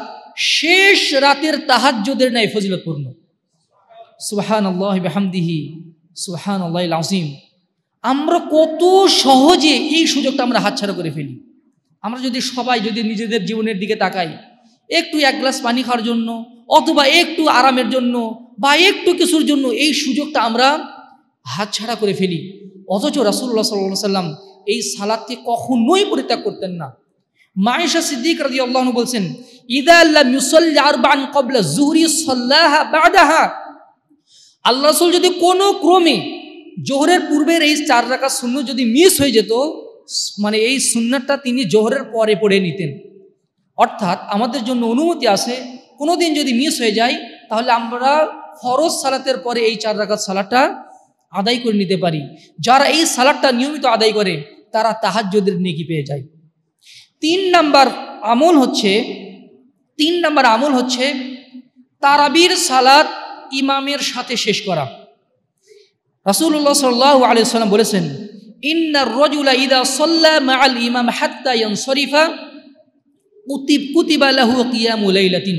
S1: শেষ রাতের তাহাজ্জুদের ন্যায় ফজিলতপূর্ণ। সুবহানাল্লাহি বিহামদিহি সুবহানাল্লাহিল আযীম। আমরা কত সহজে এই সুযোগটা আমরা হাতছাড়া করে ফেলি। আমরা যদি সবাই যদি নিজেদের জীবনের দিকে তাকাই, একটু 1 গ্লাস পানি খাওয়ার জন্য অথবা একটু আরামের জন্য বা একটু কিছুর জন্য এই সুযোগটা আমরা হাতছাড়া করে ফেলি। অথচ রাসূলুল্লাহ সাল্লাল্লাহু আলাইহি ওয়াসাল্লাম এই সালাতকে কখনোই পরিত্যাগ করতেন না। মা আয়েশা সিদ্দিক রাদিয়াল্লাহু আনহা বলছেন, ইযা লাম ইউসাল্লি আরবাআন ক্বাবলা যুহরি সাল্লাহা বা'দাহা। আল্লাহ রাসূল যদি কোনো ক্রমে জোহরের পূর্বের এই 4 রাকাত সুন্নাত যদি মিস হয়ে যেত, মানে এই সুন্নাতটা তিনি জোহরের পরে পড়ে নিতেন। অর্থাৎ আমাদের জন্য অনুমতি আছে, কোনো দিন যদি মিস হয়ে যায় তাহলে আমরা ফরজ সালাতের পরে এই 4 রাকাত সালাতটা আদায় করে নিতে পারি। যারা এই সালাতটা নিয়মিত আদায় করে তারা তাহাজ্জুদের নেকি পেয়ে যায়। 3 নম্বর আমল হচ্ছে তারাবির সালাত ইমামের সাথে শেষ করা। রাসূলুল্লাহ সাল্লাল্লাহু আলাইহি ওয়াসাল্লাম বলেছেন, ইন্নার রাজুলা ইযা সাল্লা মা'আল ইমাম হাত্তা ইয়ানসরিফা কুতিবা লাহু কিয়ামু লাইলাতিন।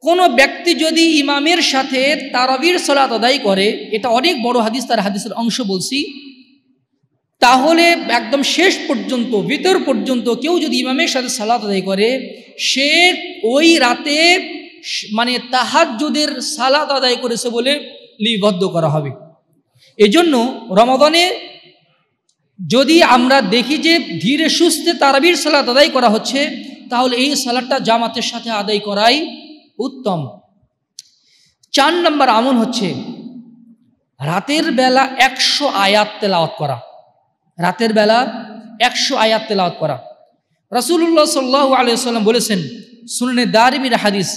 S1: কোন ব্যক্তি যদি ইমামের সাথে তারাবির সালাত আদায় করে, এটা অনেক বড় হাদিস, তার হাদিসের অংশ বলছি, তাহলে একদম শেষ পর্যন্ত ভিতর পর্যন্ত কেউ যদি ইমামের সাথে সালাত আদায় করে, সে ওই রাতে মানে তাহাজ্জুদের সালাত আদায় করেছে বলে লিপিবদ্ধ করা হবে। এজন্য রমাদানে যদি আমরা দেখি যে ধীরে সুস্থে তারাবির সালাত আদায় করা হচ্ছে, তাহলে এই সালাতটা জামাতের সাথে আদায় করাই উত্তম। 4 নম্বর আমল হচ্ছে রাতের বেলা 100 আয়াত তেলাওয়াত করা। রাতের বেলা 100 আয়াত তেলাওয়াত করা। রাসূলুল্লাহ সাল্লাল্লাহু আলাইহি ওয়াসাল্লাম বলেছেন, সুনানে দারিমির হাদিস,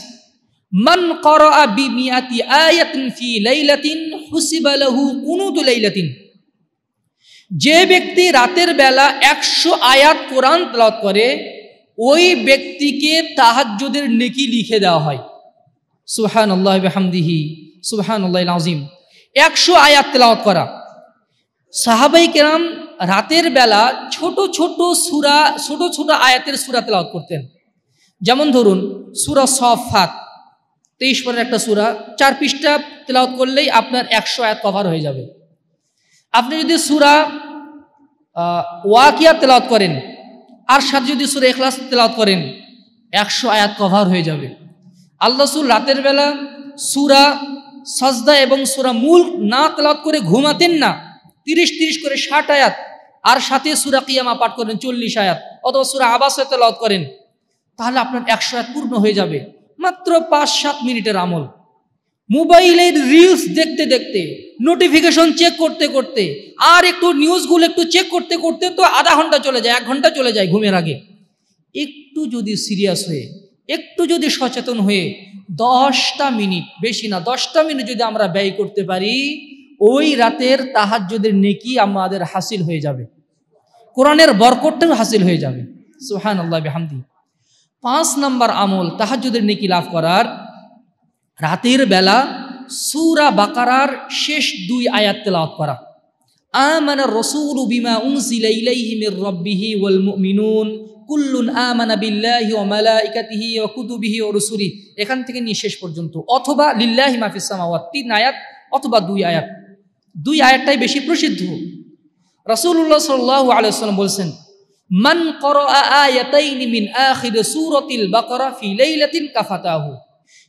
S1: মান ক্বারাআ বিমিআতি আয়াতিন ফি লাইলাতিন হুসিবা লাহু কুনুতু লাইলাতিন। যে ব্যক্তি রাতের বেলা 100 আয়াত কোরআন তেলাওয়াত করে, ওই ব্যক্তিকে তাহাজ্জুদের নেকি লিখে দেওয়া হয়। সুবহানাল্লাহি বিহামদিহি সুবহানাল্লাহিল আযীম। 100 আয়াত তেলাওয়াত করা। সাহাবায়ে কেরাম রাতের বেলা ছোট ছোট আয়াতের সূরা তেলাওয়াত করতেন। যেমন ধরুন সূরা সাফফাত 23 পরের একটা সূরা, 4 পৃষ্ঠা তেলাওয়াত করলেই আপনার 100 আয়াত কভার হয়ে যাবে। আপনি যদি সূরা ওয়াকিয়া তেলাওয়াত করেন আর সাথে যদি সূরা ইখলাস তেলাওয়াত করেন, 100 আয়াত কভার হয়ে যাবে। আল্লাহ রাসূল রাতের বেলা সূরা সাজদা এবং সূরা মুলক না তেলাওয়াত করে ঘুমাতেন না। 30 করে 60 আয়াত আর সাথে সূরা কিয়ামা পাঠ করেন 40 আয়াত, অথবা সূরা আবাসা তেলাওয়াত করেন, তাহলে আপনার 100 আয়াত পূর্ণ হয়ে যাবে। মাত্র 5-7 মিনিটের আমল। মোবাইলের রিলস দেখতে দেখতে, নোটিফিকেশন চেক করতে করতে, আর একটু নিউজগুলো একটু চেক করতে করতে তো আধা ঘন্টা চলে যায়, 1 ঘন্টা চলে যায় ঘুমের আগে। একটু যদি সিরিয়াস হয়ে, একটু যদি সচেতন হয়ে 10টা মিনিট, বেশি না 10টা মিনিট যদি আমরা ব্যয় করতে পারি, ওই রাতের তাহাজ্জুদের নেকি আমাদের হাসিল হয়ে যাবে, কোরআনের বরকতটাও হাসিল হয়ে যাবে। সুবহানাল্লাহি বিহামদিহি। 5 নম্বর আমল তাহাজ্জুদের নেকি লাভ করার, রাতের বেলা সূরা বাকারার শেষ 2 আয়াত তেলাওয়াত করা। আমানার রাসূলু বিমা উনজিলা ইলাইহি মির রাব্বিহি ওয়াল মুমিনুন কুল্লুন আমানা বিল্লাহি ওয়া মালাইকাতিহি ওয়া কুতুবিহি ওয়া রুসুলিহি, এখান থেকে নিয়ে শেষ পর্যন্ত, অথবা লিল্লাহি মা ফিস সামাওয়াত 3 আয়াত অথবা 2 আয়াত। দুই আয়াতটাই বেশি প্রসিদ্ধ। রাসূলুল্লাহ সাল্লাল্লাহু আলাইহি ওয়াসাল্লাম বলেছেন, মান ক্বারাআ আয়াতাইনি মিন আখির সূরাতিল বাকারা ফি লাইলাতিন কাফাতাহু।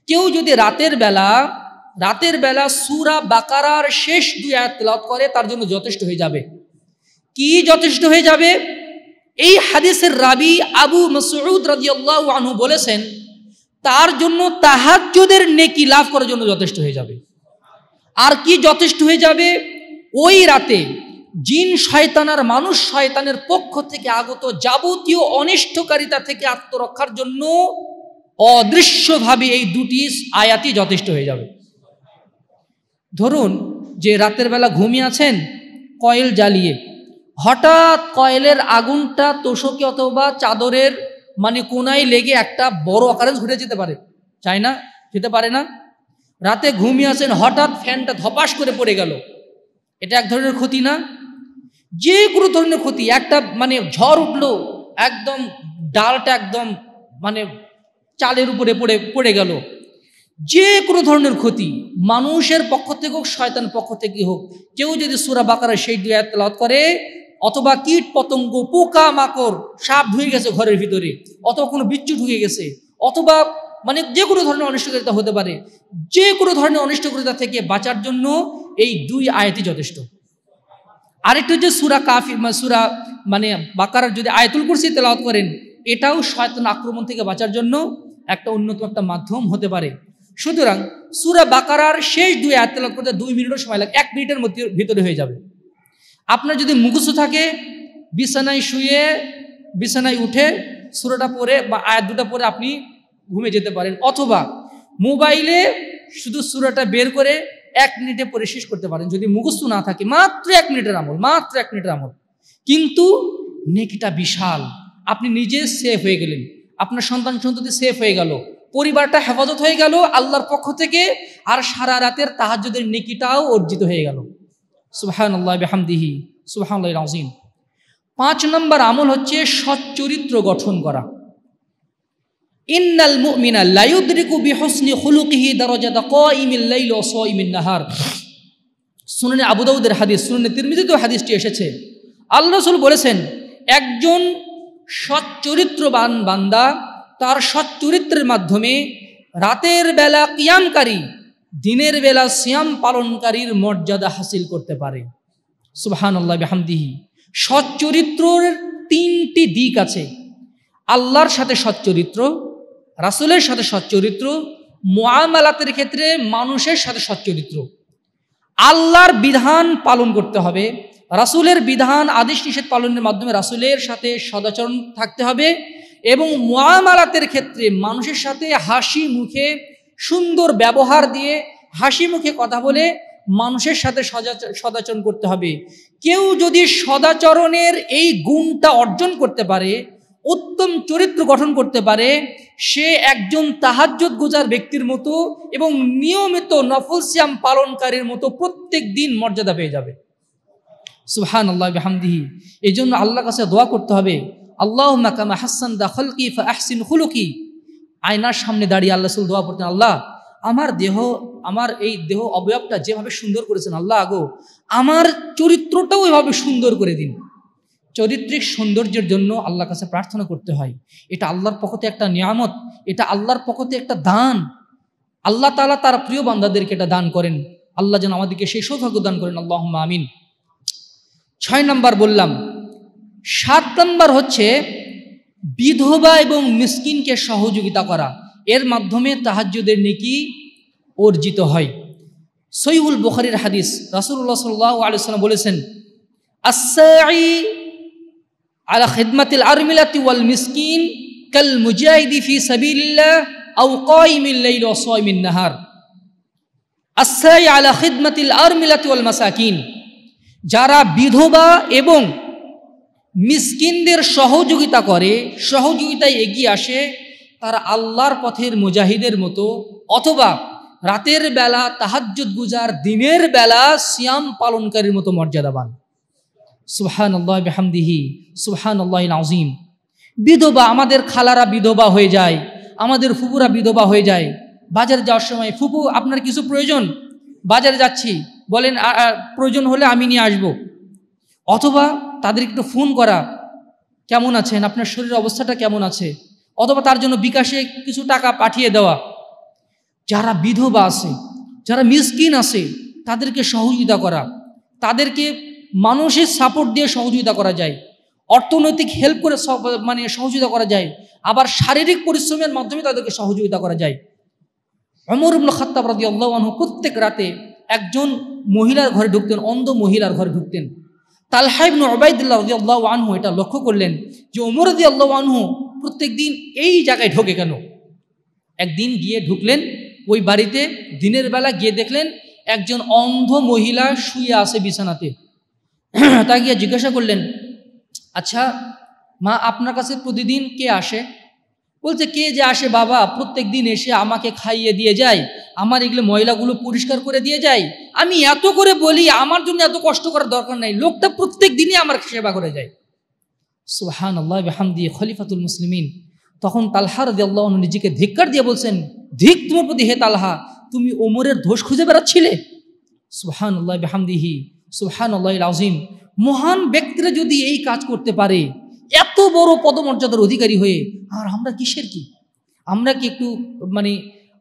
S1: কেউ যদি রাতের বেলা সূরা বাকারার শেষ দুই আয়াত তেলাওয়াত করে তার জন্য যথেষ্ট হয়ে যাবে। কি যথেষ্ট হয়ে যাবে? এই হাদিসের রাবী আবু মাসউদ রাদিয়াল্লাহু আনহু বলেছেন, তার জন্য তাহাজ্জুদের নেকি লাভ করার জন্য যথেষ্ট হয়ে যাবে। আর কি যথেষ্ট হয়ে যাবে? ওই রাতে জিন শয়তান আর মানুষ শয়তানের পক্ষ থেকে আগত যাবতীয় অনিষ্টকারিতা থেকে আত্মরক্ষার জন্য অদৃশ্যভাবে এই দুটি আয়াতই যথেষ্ট হয়ে যাবে। ধরুন যে রাতের বেলা ঘুমিয়ে আছেন কয়েল জ্বালিয়ে, হঠাৎ কয়েলের আগুনটা তোষকে অথবা চাদরের কোনায় লেগে একটা বড় অকারেন্স ঘটে যেতে পারে, চাই না? যেতে পারে না? রাতে ঘুমিয়ে আছেন, হঠাৎ ফ্যানটা ধপাস করে পড়ে গেল, এটা এক ধরনের ক্ষতি না? যে কোনো ধরনের ক্ষতি, একটা ঝড় উঠলো, একদম ডালটা একদম চালের উপরে পড়ে গেল, যে কোনো ধরনের ক্ষতি, মানুষের পক্ষ থেকে হোক শয়তানের পক্ষ থেকে হোক, কেউ যদি সূরা বাকারার সেই দুই আয়াত তেলাওয়াত করে, অথবা কীট পতঙ্গ পোকা মাকড় সাপ ঢুকে গেছে ঘরের ভিতরে, অথবা কোনো বিচ্ছু ঢুকে গেছে, অথবা যে কোনো ধরনের অনিষ্টকারিতা হতে পারে, যে কোনো ধরনের অনিষ্টকারিতা থেকে বাঁচার জন্য এই দুই আয়াতই যথেষ্ট। আরেকটা হচ্ছে সূরা বাকারার যদি আয়াতুল কুরসি তেলাওয়াত করেন, এটাও শয়তান আক্রমণ থেকে বাঁচার জন্য একটা অন্যতম একটা মাধ্যম হতে পারে। সুতরাং সূরা বাকারার শেষ দুই আয়াত তেলাওয়াত করতে 2 মিনিটও সময় লাগে, 1 মিনিটের ভিতরে হয়ে যাবে। আপনার যদি মুখস্থ থাকে, বিছানায় উঠে সূরাটা পড়ে বা আয়াত দুটো পড়ে আপনি ঘুমে যেতে পারেন, অথবা মোবাইলে শুধু সূরাটা বের করে 1 মিনিটে পড়ে শেষ করতে পারেন যদি মুখস্থ না থাকে। মাত্র 1 মিনিটের আমল, কিন্তু নেকিটা বিশাল। আপনি নিজে সেফ হয়ে গেলেন, আপনার সন্তান সন্ততি সেফ হয়ে গেল, পরিবারটা হেফাজত হয়ে গেল আল্লাহর পক্ষ থেকে, আর সারা রাতের তাহাজ্জুদের নেকিটাও অর্জিত হয়ে গেল। সুবহানাল্লাহ বিহামদিহি সুবহানাল্লাহিল আযীম। 5 নম্বর আমল হচ্ছে সচ্চরিত্র গঠন করা। ইন্নাল মুমিনা লা ইউদরিকু বিহুসনি খুলুকিহি দারাজাতা কাইমিল লাইল ওয়া সাইমিন নাহার। সুনানে আবু দাউদের হাদিস, সুনানে তিরমিজিতেও হাদিসটি এসেছে। আল্লাহ রাসূল বলেছেন, একজন সচ্চরিত্রবান বান্দা তার সচ্চরিত্রের মাধ্যমে রাতের বেলা কিয়ামকারী, দিনের বেলা সিয়াম পালনকারীর মর্যাদা হাসিল করতে পারে। সুবহানাল্লাহ বিহামদিহি। সচ্চরিত্রের 3টি দিক আছে: আল্লাহর সাথে সচ্চরিত্র, রাসূলের সাথে সচ্চরিত্র, মুআমালাতের ক্ষেত্রে মানুষের সাথে সচ্চরিত্র। আল্লাহর বিধান পালন করতে হবে, রাসূলের বিধান আদেশ নিষেধ পালনের মাধ্যমে রাসূলের সাথে সদাচরণ থাকতে হবে, এবং মুআমালাতের ক্ষেত্রে মানুষের সাথে হাসি মুখে সুন্দর ব্যবহার দিয়ে হাসি মুখে কথা বলে মানুষের সাথে সদাচরণ করতে হবে। কেউ যদি সদাচরণের এই গুণটা অর্জন করতে পারে, উত্তম চরিত্র গঠন করতে পারে, সে একজন তাহাজ্জুদ গুজার ব্যক্তির মতো এবং নিয়মিত নফল সিয়াম পালনকারীর মতো প্রত্যেক দিন মর্যাদা পেয়ে যাবে। সুবহানাল্লাহ বিহামদিহি। এই জন্য আল্লাহর কাছে দোয়া করতে হবে, আল্লাহুম্মা কামা হাসানতা খালকি ফাআহসিন খুলুকি। আয়নার সামনে দাঁড়িয়ে আল্লাহ রাসূল দোয়া করতেন, আল্লাহ আমার এই দেহ অবয়বটা যেভাবে সুন্দর করেছেন, আল্লাহ আগো আমার চরিত্রটাও এভাবে সুন্দর করে দিন। চরিত্রিক সৌন্দর্যের জন্য আল্লাহর কাছে প্রার্থনা করতে হয়। এটা আল্লাহর পক্ষতে একটা নিয়ামত, এটা আল্লাহর পক্ষতে একটা দান। আল্লাহ তাআলা তার প্রিয় বান্দাদেরকে এটা দান করেন। আল্লাহ যেন আমাদেরকে সেই সৌভাগ্য দান করেন, আল্লাহুম্মা আমিন। 6 নম্বর বললাম। 7 নম্বর হচ্ছে বিধবা এবং মিসকিনকে সহযোগিতা করা, এর মাধ্যমে তাহাজ্জুদের নেকি অর্জিত হয়। সহিহুল বুখারীর হাদিস, রাসূলুল্লাহ সাল্লাল্লাহু আলাইহি ওয়াসাল্লাম বলেছেন, আস-সাঈ আলা খিদমাতিল আরমিলাতি ওয়াল মিসকিন কাল মুজাহিদি ফি সাবিলিল্লাহ আও কাইমিল লাইল ওয়া সাইমিন নাহার। আস-সাঈ আলা খিদমাতিল আরমিলাতি ওয়াল মাসাকিন, যারা বিধবা এবং মিসকিনদের সহযোগিতা করে, সহযোগিতায় এগিয়ে আসে, তারা আল্লাহর পথের মুজাহিদের মতো, অথবা রাতের বেলা তাহাজ্জুদ গুজার, দিনের বেলা সিয়াম পালনকারীর মতো মর্যাদাবান। সুবহানাল্লাহ বিহামদিহি সুবহানাল্লাহিল আযীম। বিধবা, আমাদের খালারা বিধবা হয়ে যায়, আমাদের ফুপুরা বিধবা হয়ে যায়। বাজারে যাওয়ার সময়, ফুপু আপনার কিছু প্রয়োজন, বাজারে যাচ্ছি, বলেন প্রয়োজন হলে আমি নিয়ে আসব, অথবা তাদের একটু ফোন করা, কেমন আছেন, আপনার শরীরের অবস্থাটা কেমন আছে, অথবা তার জন্য বিকাশে কিছু টাকা পাঠিয়ে দেওয়া। যারা বিধবা আছে, যারা মিসকিন আছে, তাদেরকে সহযোগিতা করা, তাদেরকে মানসিক সাপোর্ট দিয়ে সহযোগিতা করা যায়, অর্থনৈতিক হেল্প করে মানে সহযোগিতা করা যায়, আবার শারীরিক পরিশ্রমের মাধ্যমে তাদেরকে সহযোগিতা করা যায়। ওমর ইবনে খাত্তাব রাদিয়াল্লাহু আনহু প্রত্যেক রাতে একজন মহিলার ঘরে ঢুকতেন, অন্ধ মহিলার ঘরে ঢুকতেন। তালহা ইবনে উবাইদুল্লাহ রাদিয়াল্লাহু আনহু এটা লক্ষ্য করলেন যে ওমর রাদিয়াল্লাহু আনহু প্রত্যেক দিন এই জায়গায় ঢোকে কেন। একদিন গিয়ে ঢুকলেন ওই বাড়িতে, দিনের বেলা গিয়ে দেখলেন একজন অন্ধ মহিলা শুয়ে আছে বিছানাতে। তা গিয়ে জিজ্ঞাসা করলেন, আচ্ছা মা, আপনার কাছে প্রতিদিন কে আসে? বলছে, কে যে আসে বাবা, প্রত্যেক দিন এসে আমাকে খাইয়ে দিয়ে যায়, আমার এগুলো ময়লাগুলো পরিষ্কার করে দিয়ে যায়, আমি এত করে বলি আমার জন্য এত কষ্ট করার দরকার নাই, লোকটা প্রত্যেক দিনই আমার সেবা করে যায়। সুবহানাল্লাহ বিহামদিহি খলিফাতুল মুসলিমিন। তখন তালহা রাদিয়াল্লাহু আনহু নিজেকে ধিক্কার দিয়ে বলছেন, ধিক তোমার প্রতি হে তালহা, তুমি ওমরের দোষ খুঁজে বেড়াচ্ছিলে। সুবহানাল্লাহ বিহামদিহি সুবহানাল্লাহিল আযীম। মহান ব্যক্তিরা যদি এই কাজ করতে পারে, এত বড় পদমর্যাদার অধিকারী হয়ে, আর আমরা কিসের কি? আমরা কি একটু মানে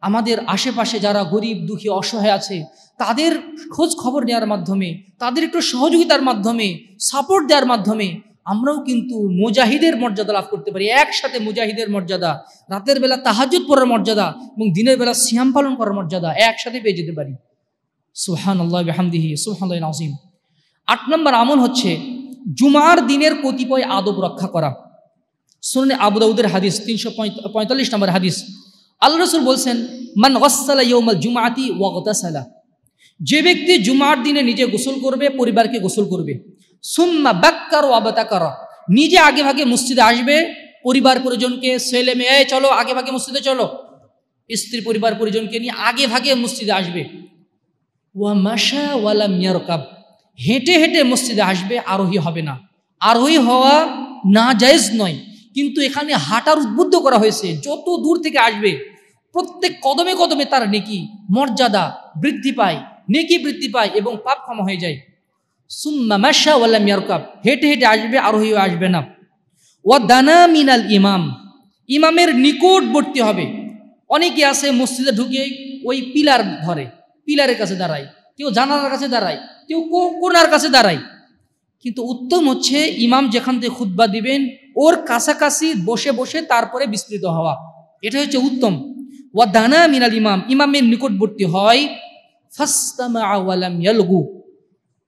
S1: আমাদের আশেপাশে যারা গরিব দুঃখী অসহায় আছে তাদের খোঁজ খবর নেওয়ার মাধ্যমে, তাদের একটু সহযোগিতার মাধ্যমে, সাপোর্ট দেওয়ার মাধ্যমে আমরাও কিন্তু মুজাহিদের মর্যাদা লাভ করতে পারি। একসাথে মুজাহিদের মর্যাদা, রাতের বেলা তাহাজ্জুদ পড়ার মর্যাদা এবং দিনের বেলা সিয়াম পালন করার মর্যাদা একসাথে পেয়ে যেতে পারি। সুবহানাল্লাহ বিহামদিহি সুবহানাল্লাহিল আযীম। 8 নম্বর আমল হচ্ছে জুমার দিনের কতিপয় আদব রক্ষা করা। সুনানে আবু দাউদের হাদিস 345 নম্বর হাদিস, আল্লাহ রাসূল বলছেন, মান গাসসালা ইয়াউমাল জুমআতি ওয়াগতাসালা, যে ব্যক্তি জুমার দিনে নিজে গোসল করবে, পরিবারকে গোসল করবে, সুম্মা বাক্কার ওয়া বাতাকারা, নিজে আগে ভাগে মসজিদে আসবে, পরিবার পরিজনকে, ছেলে মেয়ে চলো আগে ভাগে মসজিদে চলো, স্ত্রী পরিবার পরিজনকে নিয়ে আগে ভাগে মসজিদে আসবে, ওয়া মাশা ওয়া লাম ইয়ারকাব, হেঁটে হেঁটে মসজিদে আসবে, আরোহী হবে না। আরোহী হওয়া না জায়েজ নয়, কিন্তু এখানে হাঁটার উদ্বুদ্ধ করা হয়েছে। যত দূর থেকে আসবে প্রত্যেক কদমে কদমে তার নেকি মর্যাদা বৃদ্ধি পায়, নেকি বৃদ্ধি পায় এবং পাপ ক্ষমা হয়ে যায়। সুম্মা মাশা ওয়া লাম ইয়ারকাব, হেঁটে হেঁটে আসবে, আরোহী আসবে না। ওয়া দানা মিনাল ইমাম, ইমামের নিকটবর্তী হবে। অনেকে আছে মসজিদে ঢুকে ওই পিলার ধরে, পিলারের কাছে দাঁড়ায়, কেউ জানালার কাছে দাঁড়ায়, কেউ কোনার কাছে দাঁড়ায়। কিন্তু উত্তম হচ্ছে ইমাম যেখান থেকে খুতবা দিবেন ওর কাছাকাছি বসে বসে তারপরে বিস্তৃত হওয়া, এটা হচ্ছে উত্তম। ওয়া দানা মিনাল ইমাম, ইমামের নিকটবর্তী হয়। ফাসতামা ওয়া লাম ইয়ালগু,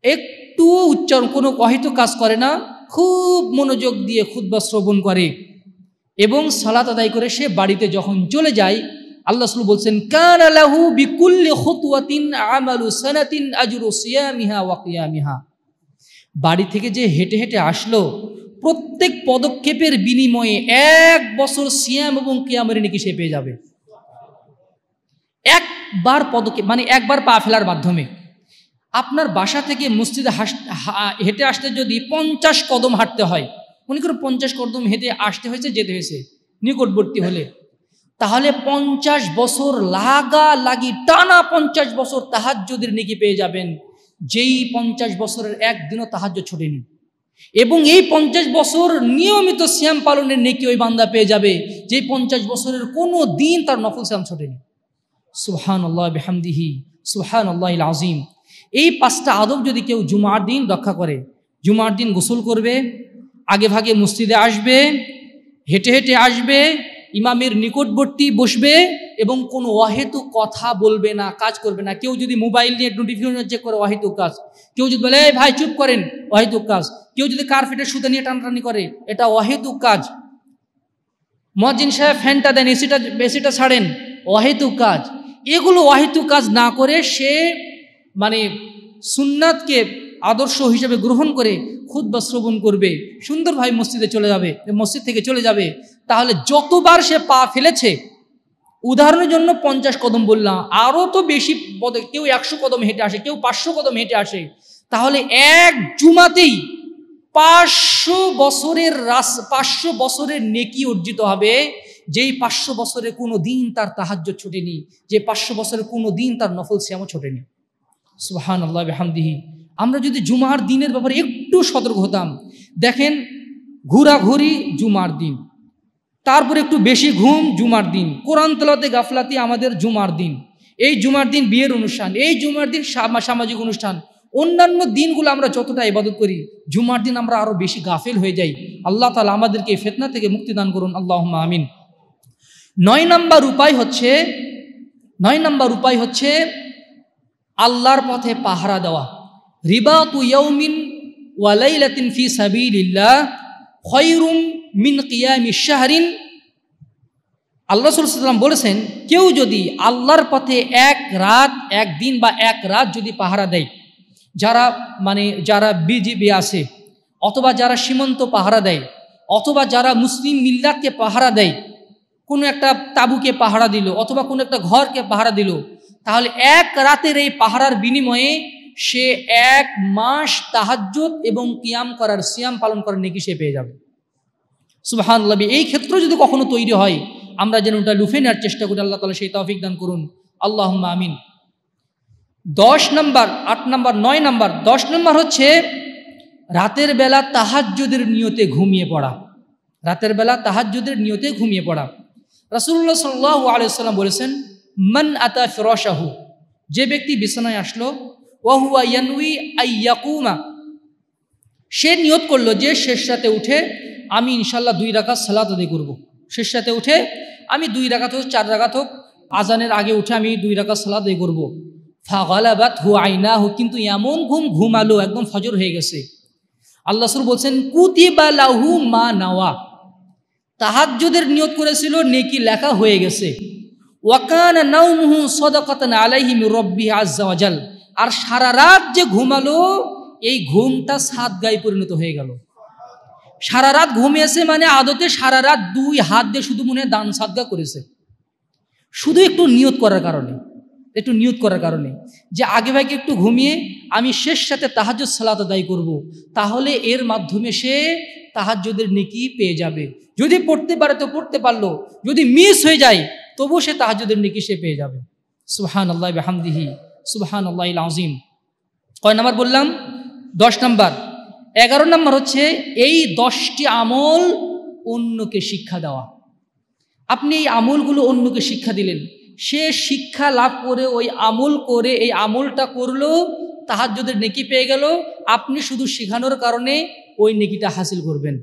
S1: একটু উচ্চারণ, কোনো অহিত কাজ করে না, খুব মনোযোগ দিয়ে খুতবা শ্রবণ করে এবং সালাত আদায় করে সে বাড়িতে যখন চলে যায়, আল্লাহ রাসূল বলছেন, কানা লাহু বিকুল্লি খুতওয়াতিন আমালু সানাতিন আজরু সিয়ামিহা ওয়া কিয়ামিহা, বাড়ি থেকে যে হেঁটে হেঁটে আসলো প্রত্যেক পদক্ষেপের বিনিময়ে 1 বছর সিয়াম এবং কিয়ামের নেকি সে পেয়ে যাবে। একবার পদক্ষেপ মানে একবার পা ফেলার মাধ্যমে। আপনার বাসা থেকে মসজিদে হেঁটে আসতে যদি 50 কদম হাঁটতে হয়, মনে করুন 50 কদম হেঁটে আসতে হয়েছে, যেতে হয়েছে নিকটবর্তী হলে, তাহলে 50 বছর লাগি টানা 50 বছর তাহাজ্জুদের নেকি পেয়ে যাবেন, যেই 50 বছরের একদিনও তাহাজ্জুদ ছোটেনি। এবং এই 50 বছর নিয়মিত সিয়াম পালনের নেকি ওই বান্দা পেয়ে যাবে, যেই 50 বছরের কোনো দিন তার নফল সিয়াম ছোটেনি। সুবহানাল্লাহ বিহামদিহি সুবহানাল্লাহিল আযীম। এই 5টা আদব যদি কেউ জুমার দিন রক্ষা করে, জুমার দিন গোসল করবে, আগে ভাগে মসজিদে আসবে, হেঁটে হেঁটে আসবে, ইমামের নিকটবর্তী বসবে এবং কোনো অহেতুক কথা বলবে না, কাজ করবে না। কেউ যদি মোবাইল নিয়ে নোটিফিকেশন চেক করে, অহেতুক কাজ। কেউ যদি বলে এই ভাই চুপ করেন, অহেতুক কাজ। কেউ যদি কার্পেটের সুতা নিয়ে টানাটানি করে, এটা অহেতুক কাজ। মুয়াজ্জিন সাহেব ফ্যানটা দেন, এসিটা ছাড়েন, অহেতুক কাজ। এগুলো অহেতুক কাজ না করে সে মানে সুন্নাতকে আদর্শ হিসেবে গ্রহণ করে খুতবা শ্রবণ করবে, সুন্দরভাবে মসজিদে চলে যাবে, মসজিদ থেকে চলে যাবে, তাহলে যতবার সে পা ফেলেছে, উদাহরণের জন্য 50 কদম বললাম, আরও তো বেশি, কেউ 100 কদম হেঁটে আসে, কেউ 500 কদম হেঁটে আসে, তাহলে এক জুমাতেই 500 বছরের নেকি অর্জিত হবে, যেই 500 বছরে কোনো দিন তার তাহাজ্জুদ ছোটেনি, যে 500 বছরে কোনো দিন তার নফল সিয়ামও ছোটেনি। সুবহানাল্লাহ বিহামদিহি। আমরা যদি জুমার দিনের ব্যাপারে একটু সতর্ক হতাম, দেখেন ঘোরাঘুরি জুমার দিন, তারপরে একটু বেশি ঘুম জুমার দিন, কোরআন তেলাওয়াতে গাফলাতি আমাদের জুমার দিন, এই জুমার দিন বিয়ের অনুষ্ঠান, এই জুমার দিন সামাজিক অনুষ্ঠান, অন্যান্য দিনগুলো আমরা যতটা ইবাদত করি, জুমার দিন আমরা আরও বেশি গাফেল হয়ে যাই। আল্লাহ তাআলা আমাদেরকে এই ফিতনা থেকে মুক্তি দান করুন, আল্লাহুম্মা আমিন। 9 নম্বর উপায় হচ্ছে আল্লাহর পথে পাহারা দেওয়া। রিবাতু ইয়াউমিন ওয়া লাইলাতিন ফি সাবিলিল্লাহ খায়রুম মিন কিয়ামিশ শাহরিন। আল্লাহ রাসূল সাল্লাল্লাহু আলাইহি ওয়াসাল্লাম বলেছেন, কেউ যদি আল্লাহর পথে এক দিন বা এক রাত যদি পাহারা দেয়, যারা বিজিবি আছে, অথবা যারা সীমান্ত পাহারা দেয়, অথবা যারা মুসলিম মিল্লাতকে পাহারা দেয়, কোনো একটা তাঁবুকে পাহারা দিল, অথবা কোনো একটা ঘরকে পাহারা দিল, তাহলে এক রাতের এই পাহারার বিনিময়ে সে 1 মাস তাহাজ্জুদ এবং সিয়াম পালন করার নেকি সে পেয়ে যাবে। সুবহানাল্লাহ। এই ক্ষেত্র যদি কখনো তৈরি হয়, আমরা যেন ওটা লুফে নেওয়ার চেষ্টা করি। আল্লাহ তাআলা সেই তৌফিক দান করুন, আল্লাহুম্মা আমিন। 10 নম্বর হচ্ছে রাতের বেলা তাহাজ্জুদের নিয়তে ঘুমিয়ে পড়া। রাসূলুল্লাহ সাল্লাল্লাহু আলাইহি ওয়াসাল্লাম বলেছেন, মান আতা ফিরাশাহু, যে ব্যক্তি বিছানায় আসলো, ওয়া হুয়া ইয়ানউই আইয়াকুমা, সে নিয়ত করলো যে শেষ রাতে উঠে আমি ইনশাআল্লাহ 2 রাকাত সালাত আদায় করব। শেষ রাতে উঠে আমি 2 রাকাত হোক 4 রাকাত হোক, আজানের আগে উঠে আমি 2 রাকাত সালাত আদায় করব। ফাগালাবাতহু আইনাহু, কিন্তু এমন ঘুমালো একদম ফজর হয়ে গেছে। আল্লাহ রাসূল বলছেন, কুতিবা লাহু মা নাওয়া, তাহাজ্জুদের নিয়ত করেছিল, নেকি লেখা হয়ে গেছে। ওয়াকানা নাওমুহু সাদাকাতান আলাইহি মির রাব্বিহি আযজা ওয়া জাল, আর সারা রাত যে ঘুমালো এই ঘুমটা সাদগায় পরিণত হয়ে গেল। সারা রাত ঘুমিয়েছে মানে আদতে সারা রাত 2 হাত দিয়ে শুধু মনে দান সাদগা করেছে, শুধু একটু নিয়ত করার কারণে যে আগে ভাগে একটু ঘুমিয়ে আমি শেষ সাথে তাহাজ্জুদ সালাত আদায় করব, তাহলে এর মাধ্যমে সে তাহাজ্জুদের নেকি পেয়ে যাবে। যদি পড়তে পারে তো পড়তে পারলো, যদি মিস হয়ে যায় তবু সে তাহাজ্জুদের নেকি সে পেয়ে যাবে। সুবহানাল্লাহি বিহামদিহি, সুবহানাল্লাহিল আযীম। কয় নাম্বার বললাম? 10 নম্বর। 11 নম্বর হচ্ছে এই 10টি আমল অন্যকে শিক্ষা দেওয়া। আপনি এই আমলগুলো অন্যকে শিক্ষা দিলেন, সে শিক্ষা লাভ করে ওই আমল করে এই আমলটা করলো, তাহাজ্জুদের নেকি পেয়ে গেল। আপনি শুধু শিখানোর কারণে ওই নেকিটা হাসিল করবেন।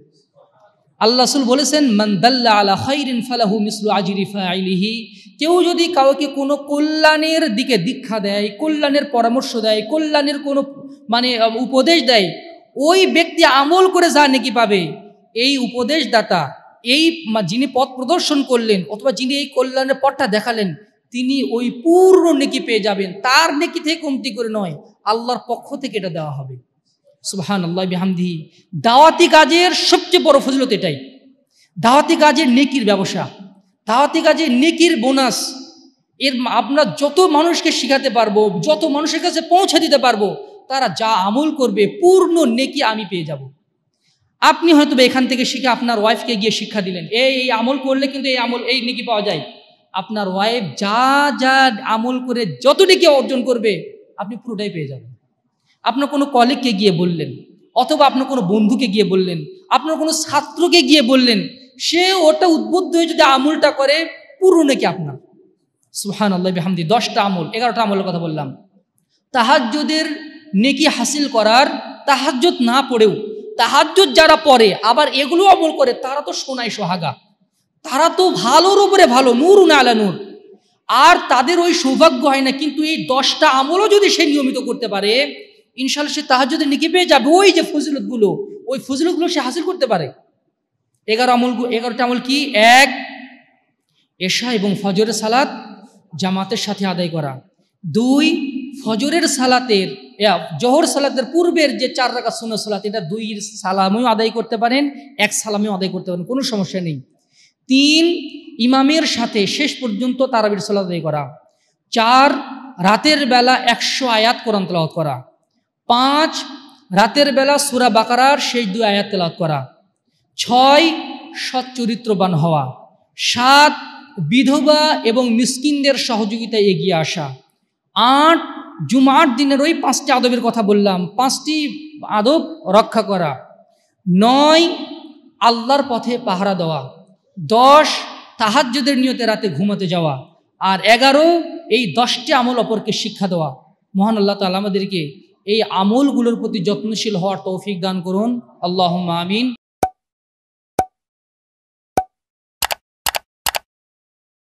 S1: আল্লাহ রাসূল বলেছেন, মান দাল্লা আলা খাইরিন ফালাহু মিসলু আজরি ফাইলিহি, কেউ যদি কাউকে কোনো কল্যাণের দিকে দীক্ষা দেয়, কল্যাণের পরামর্শ দেয়, কল্যাণের কোনো উপদেশ দেয়, ওই ব্যক্তি আমল করে যা নেকি পাবে, এই উপদেশদাতা, এই যিনি পথ প্রদর্শন করলেন অথবা যিনি এই কল্যাণের পথটা দেখালেন, তিনি ওই পূর্ণ নেকি পেয়ে যাবেন। তার নেকি থেকে কমতি করে নয়, আল্লাহর পক্ষ থেকে এটা দেওয়া হবে। সুবহানাল্লাহ বিহামদিহি। দাওয়াতি কাজের সবচেয়ে বড় ফজিলত এটাই। দাওয়াতি কাজের নেকির ব্যবসা, দাওয়াতি কাজের নেকির বোনাস, আমরা যত মানুষকে শিখাতে পারবো, যত মানুষের কাছে পৌঁছে দিতে পারবো, তারা যা আমল করবে পূর্ণ নেকি আমি পেয়ে যাব। আপনি হয়তো এখান থেকে শিখে আপনার ওয়াইফকে গিয়ে শিক্ষা দিলেন, এই আমল করলে কিন্তু এই নেকি পাওয়া যায়। আপনার ওয়াইফ যা যা আমল করে যত নেকি অর্জন করবে আপনি পুরোটাই পেয়ে যাবেন। আপনার কোনো কলিগকে গিয়ে বললেন, অথবা আপনার কোনো বন্ধুকে গিয়ে বললেন, আপনার কোনো ছাত্রকে গিয়ে বললেন, সে ওটা উদ্বুদ্ধ হয়ে যদি আমলটা করে পুরো নেকি আপনার। সুবহানাল্লাহ বিহামদি। 10টা আমল, 11টা আমলের কথা বললাম। তাহাজ্জুদের নেকি হাসিল করার, তাহাজ্জুদ না পড়েও তাহাজ্জুদ যারা পড়ে আবার এগুলো আমল করে, তারা তো সোনায় সোহাগা, তারা তো ভালোর উপরে ভালো, নূরুন আলা নূর। আর তাদের ওই সৌভাগ্য হয় না, কিন্তু এই 10টা আমলও যদি সে নিয়মিত করতে পারে, ইনশাআল্লাহ সে তাহাজ্জুদের নেকি পেয়ে যাবে। ওই যে ফজিলতগুলো, ওই ফজিলতগুলো সে হাসিল করতে পারে। 11টা আমল কি? 1, এশা এবং ফজরের সালাত জামাতের সাথে আদায় করা। 2, ফজরের সালাতের জোহর সালাতের পূর্বের যে 4 রাকাত সুন্নাত সালাত, এটা 2 সালামেও আদায় করতে পারেন, 1 সালামেও আদায় করতে পারেন, কোনো সমস্যা নেই। 3, ইমামের সাথে শেষ পর্যন্ত তারাবির সালাত আদায় করা। 4, রাতের বেলা 100 আয়াত কোরআন তেলাওয়াত করা। 5, রাতের বেলা সূরা বাকারার শেষ 2 আয়াত তেলাওয়াত করা। 6, সৎ চরিত্রবান হওয়া। 7, বিধবা এবং মিসকিনদের সহযোগিতায় এগিয়ে আসা। 8, জুমার দিনের ওই 5টি আদবের কথা বললাম, 5টি আদব রক্ষা করা। 9 আল্লাহর পথে পাহারা দেওয়া। 10 তাহাজ্জুদের নিয়তে রাতে ঘুমাতে যাওয়া। আর 11 এই 10টি আমল অপরকে শিক্ষা দেওয়া। মহান আল্লাহ তাআলা আমাদেরকে এই আমলগুলোর প্রতি যত্নশীল হওয়ার তৌফিক দান করুন। আল্লাহুম্মা আমিন।